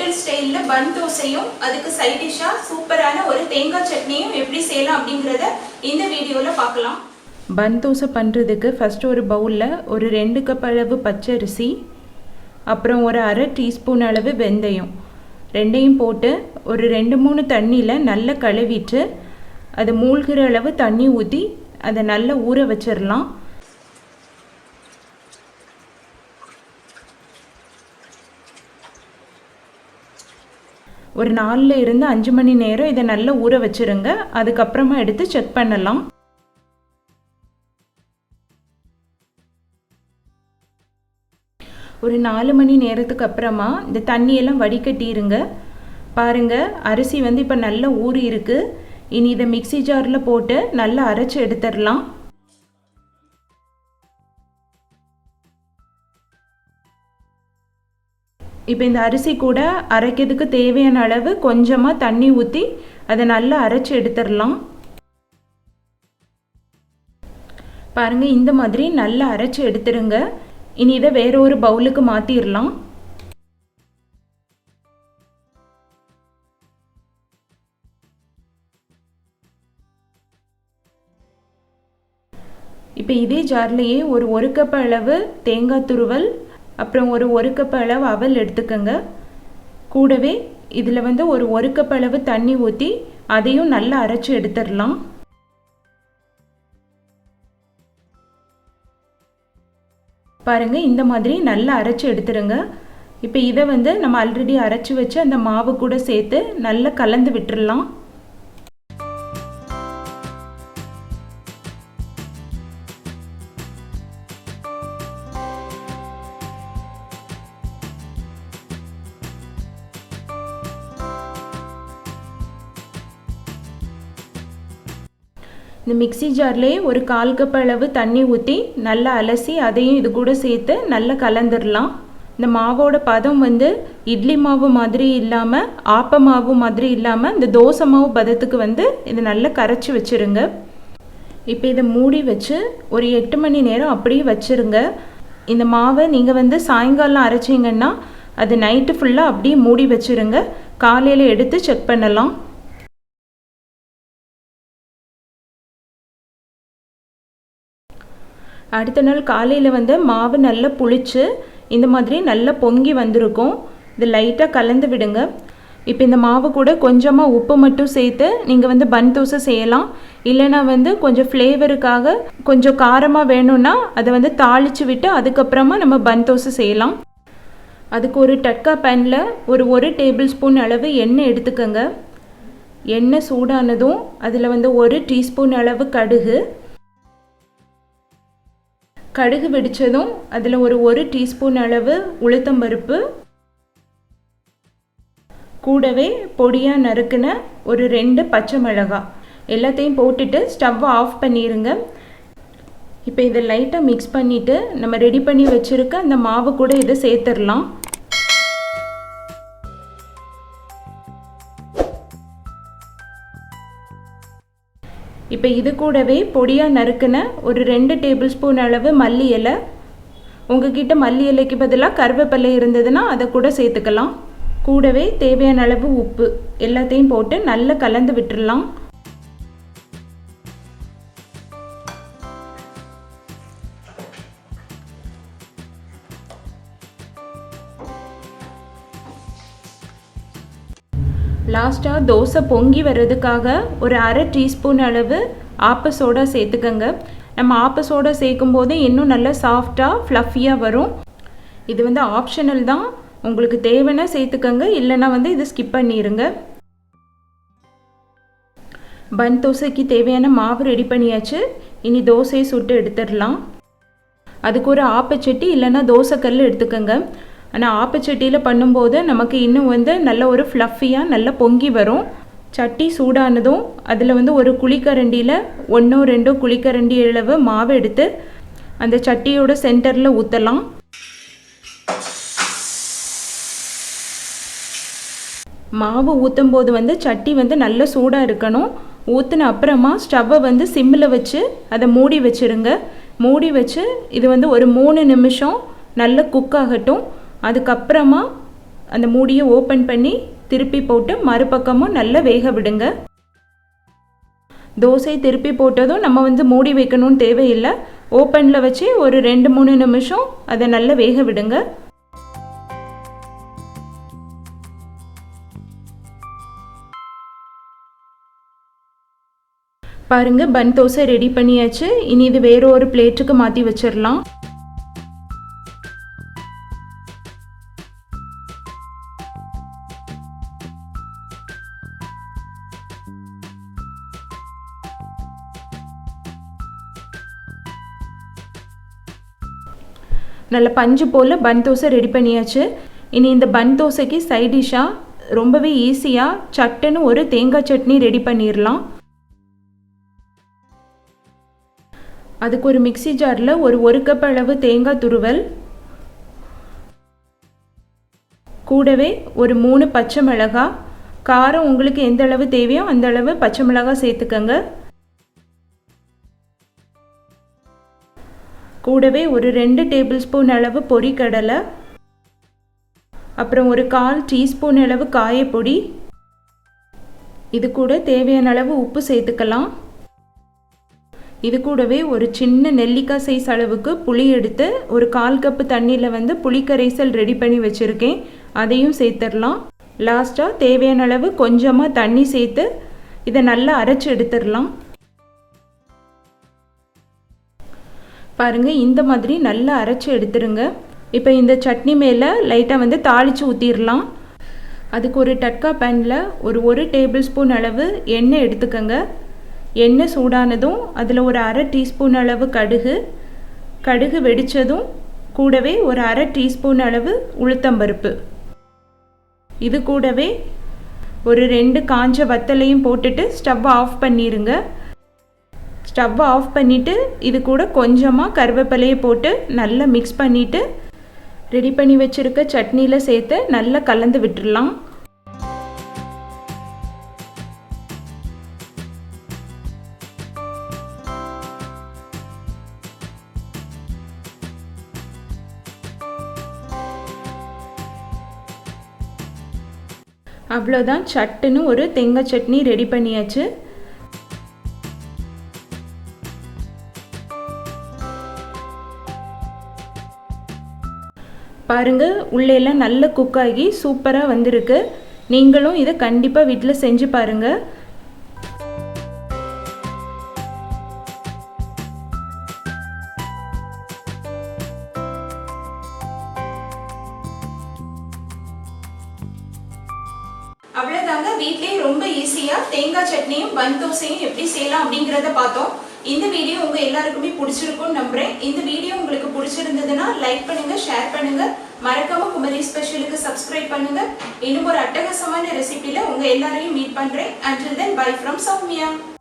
Hotel ஸ்டைலில் பன் தோசையும் அதுக்கு சைட் டிஷ்ஷாக சூப்பரான ஒரு தேங்காய் சட்னியும் எப்படி செய்யலாம் அப்படிங்கிறத இந்த வீடியோவில் பார்க்கலாம். பன் தோசை பண்ணுறதுக்கு ஃபஸ்ட்டு ஒரு பவுலில் ஒரு 2 கப் அளவு பச்சரிசி, அப்புறம் ஒரு அரை டீஸ்பூன் அளவு வெந்தயம் ரெண்டையும் போட்டு ஒரு 2-3 தண்ணியில் நல்லா கழுவிட்டு அது மூழ்கிற அளவு தண்ணி ஊற்றி அதை நல்லா ஊற வச்சிடலாம். ஒரு 4 இருந்து 5 மணி நேரம் இதை நல்லா ஊற வச்சுருங்க. அதுக்கப்புறமா எடுத்து செக் பண்ணலாம். ஒரு 4 மணி நேரத்துக்கு அப்புறமா இந்த தண்ணியெல்லாம் வடிகட்டிடுங்க. பாருங்கள், அரிசி வந்து இப்போ நல்லா ஊறி இருக்குது. இனி இதை மிக்ஸி ஜாரில் போட்டு நல்லா அரைச்சி எடுத்துடலாம். இப்போ இந்த அரிசி கூட அரைக்கிறதுக்கு தேவையான அளவு கொஞ்சமாக தண்ணி ஊற்றி அதை நல்லா அரைச்சி எடுத்துடலாம். பாருங்கள், இந்த மாதிரி நல்லா அரைச்சி எடுத்துருங்க. இனி இதை வேற ஒரு பவுலுக்கு மாற்றிடலாம். இப்போ இதே ஜார்லேயே ஒரு கப் அளவு தேங்காய் துருவல், அப்புறம் ஒரு கப் அளவு அவல் எடுத்துக்கோங்க. கூடவே இதில் வந்து ஒரு கப் அளவு தண்ணி ஊற்றி அதையும் நல்லா அரைச்சி எடுத்துடலாம். பாருங்கள், இந்த மாதிரி நல்லா அரைச்சி எடுத்துருங்க. இப்போ இதை வந்து நம்ம ஆல்ரெடி அரைச்சி வச்சு அந்த மாவு கூட சேர்த்து நல்லா கலந்து விட்டுடலாம். இந்த மிக்ஸி ஜார்லேயே ஒரு 1/4 கப் அளவு தண்ணி ஊற்றி நல்லா அலசி அதையும் இது கூட சேர்த்து நல்லா கலந்துடலாம். இந்த மாவோட பதம் வந்து இட்லி மாவு மாதிரி இல்லாமல் ஆப்ப மாவு மாதிரி இல்லாமல் இந்த தோசை மாவு பதத்துக்கு வந்து இதை நல்லா கரைச்சி வச்சுருங்க. இப்போ இதை மூடி வச்சு ஒரு 8 மணி நேரம் அப்படியே வச்சுருங்க. இந்த மாவை நீங்கள் வந்து சாயங்காலம் அரைச்சிங்கன்னா அது நைட்டு ஃபுல்லாக அப்படியே மூடி வச்சுருங்க. காலையில் எடுத்து செக் பண்ணலாம். அடுத்த நாள் காலையில் வந்து மாவு நல்லா புளிச்சு இந்த மாதிரி நல்லா பொங்கி வந்திருக்கும். இது லைட்டாக கலந்து விடுங்க. இப்போ இந்த மாவு கூட கொஞ்சமாக உப்பு மட்டும் சேர்த்து நீங்கள் வந்து பன் தோசை செய்யலாம். இல்லைனா வந்து கொஞ்சம் ஃப்ளேவருக்காக கொஞ்சம் காரமாக வேணும்னா அதை வந்து தாளித்து விட்டு அதுக்கப்புறமா நம்ம பன் தோசை செய்யலாம். அதுக்கு ஒரு டட்கா பேனில் ஒரு டேபிள் ஸ்பூன் அளவு எண்ணெய் எடுத்துக்கோங்க. எண்ணெய் சூடானதும் அதில் வந்து 1 டீஸ்பூன் அளவு கடுகு வெடித்ததும் அதில் ஒரு டீஸ்பூன் அளவு உளுத்தம்பருப்பு, கூடவே பொடியாக நறுக்கின ஒரு 2 பச்சை மிளகாய் எல்லாத்தையும் போட்டுட்டு ஸ்டவ்வை ஆஃப் பண்ணிடுங்க. இப்போ இதை லைட்டாக மிக்ஸ் பண்ணிவிட்டு நம்ம ரெடி பண்ணி வச்சுருக்க அந்த மாவு கூட இதை சேர்த்துடலாம். இப்போ இது கூடவே பொடியாக நறுக்கின ஒரு 2 டேபிள் ஸ்பூன் அளவு மல்லி இலை, உங்ககிட்ட மல்லி இலைக்கு பதிலாக கருவேப்பிலை இருந்ததுன்னா அதை கூட சேர்த்துக்கலாம். கூடவே தேவையான அளவு உப்பு எல்லாத்தையும் போட்டு நல்லா கலந்து விட்டுடலாம். லாஸ்ட்டாக தோசை பொங்கி வர்றதுக்காக ஒரு அரை டீஸ்பூன் அளவு ஆப்ப சோடா சேர்த்துக்கங்க. நம்ம ஆப்ப சோடா சேர்க்கும் போது இன்னும் நல்லா சாஃப்டாக ஃப்ளஃபியாக வரும். இது வந்து ஆப்ஷனல் தான், உங்களுக்கு தேவைன்னா சேர்த்துக்கங்க, இல்லைன்னா வந்து இதை ஸ்கிப் பண்ணிடுங்க. பன் தோசைக்கு தேவையான மாவு ரெடி பண்ணியாச்சு. இனி தோசையை சுட்டு எடுத்துடலாம். அதுக்கு ஒரு ஆப்பச்சட்டி இல்லைன்னா தோசைக்கல் எடுத்துக்கோங்க. ஆனால் ஆப்பச்சட்டியில் பண்ணும்போது நமக்கு இன்னும் வந்து நல்ல ஒரு ஃப்ளஃபியாக நல்லா பொங்கி வரும். சட்டி சூடானதும் அதில் வந்து ஒரு குழிக்கரண்டியில் 1-2 குழிக்கரண்டி அளவு மாவு எடுத்து அந்த சட்டியோட சென்டரில் ஊற்றலாம். மாவு ஊற்றும் போது வந்து சட்டி வந்து நல்ல சூடாக இருக்கணும். ஊற்றின அப்புறமா ஸ்டவ்வை வந்து சிம்மில் வச்சு அதை மூடி வச்சுருங்க. மூடி வச்சு இது வந்து ஒரு 3 நிமிஷம் நல்ல குக் ஆகட்டும். அதுக்கப்புறமா அந்த மூடியை ஓப்பன் பண்ணி திருப்பி போட்டு மறுபக்கமும் நல்லா வேக விடுங்க. தோசை திருப்பி போட்டதும் நம்ம வந்து மூடி வைக்கணும்னு தேவையில்லை. ஓப்பனில் வச்சு ஒரு 2-3 நிமிஷம் அதை நல்லா வேக விடுங்க. பாருங்க, பன் தோசை ரெடி பண்ணியாச்சு. இனி இது வேற ஒரு பிளேட்டுக்கு மாற்றி வச்சிடலாம். நல்ல பஞ்சு போல் பன் தோசை ரெடி பண்ணியாச்சு. இனி இந்த பன் தோசைக்கு சைட் டிஷ்ஷாக ரொம்பவே ஈஸியாக சட்டுன்னு ஒரு தேங்காய் சட்னி ரெடி பண்ணிடலாம். அதுக்கு ஒரு மிக்ஸி ஜாரில் ஒரு கப் அளவு தேங்காய் துருவல், கூடவே ஒரு 3 பச்சை மிளகாய், காரம் உங்களுக்கு எந்த அளவு தேவையோ அந்த அளவு பச்சை மிளகாய் சேர்த்துக்கங்க. கூடவே ஒரு 2 டேபிள் ஸ்பூன் அளவு பொரிக்கடலை, அப்புறம் ஒரு 1/4 டீஸ்பூன் அளவு காயப்பொடி, இது கூட தேவையான அளவு உப்பு சேர்த்துக்கலாம். இது கூடவே ஒரு சின்ன நெல்லிக்காய் சைஸ் அளவுக்கு புளி எடுத்து ஒரு 1/4 கப்பு தண்ணியில் வந்து புளிக்கரைசல் ரெடி பண்ணி வச்சுருக்கேன், அதையும் சேர்த்துடலாம். லாஸ்ட்டாக தேவையான அளவு கொஞ்சமாக தண்ணி சேர்த்து இதை நல்லா அரைச்சி எடுத்துடலாம். பாருங்கள், இந்த மாதிரி நல்லா அரைச்சி எடுத்துருங்க. இப்போ இந்த சட்னி மேலே லைட்டாக வந்து தாளித்து ஊற்றிடலாம். அதுக்கு ஒரு டட்கா பேனில் ஒரு டேபிள் ஸ்பூன் அளவு எண்ணெய் எடுத்துக்கோங்க. எண்ணெய் சூடானதும் அதில் ஒரு 1/2 டீஸ்பூன் அளவு கடுகு வெடித்ததும் கூடவே ஒரு 1/2 டீஸ்பூன் அளவு உளுத்தம்பருப்பு, இது கூடவே ஒரு 2 காஞ்ச வத்தலையும் போட்டுட்டு ஸ்டவ்வை ஆஃப் பண்ணிடுங்க. ஸ்டவ்வை ஆஃப் பண்ணிவிட்டு இது கூட கொஞ்சமாக கருவேப்பிலையை போட்டு நல்லா மிக்ஸ் பண்ணிவிட்டு ரெடி பண்ணி வச்சுருக்க சட்னியில் சேர்த்து நல்லா கலந்து விட்டுடலாம். அவ்வளோதான், சட்டுன்னு ஒரு தேங்காய் சட்னி ரெடி பண்ணியாச்சு. பாருங்கள், உள்ளேலாம் நல்ல குக் ஆகி சூப்பராக வந்திருக்கு. நீங்களும் இதை கண்டிப்பாக வீட்டில் செஞ்சு பாருங்கள். அவ்வளோதாங்க, வீட்லேயே ரொம்ப ஈஸியாக தேங்காய் சட்னியும் பன் தோசையும் எப்படி செய்யலாம் அப்படிங்கிறத பார்த்தோம். இந்த வீடியோ உங்க எல்லாருக்குமே பிடிச்சிருக்கும்னு நம்புறேன். இந்த வீடியோ உங்களுக்கு பிடிச்சிருந்ததுன்னா லைக் பண்ணுங்க, ஷேர் பண்ணுங்க, மறக்காம குமரி ஸ்பெஷலுக்கு சப்ஸ்கிரைப் பண்ணுங்க. இன்னும் ஒரு அட்டகாசமான ரெசிபில உங்க எல்லாரையும் மீட் பண்றேன். Until then, bye from Soumya.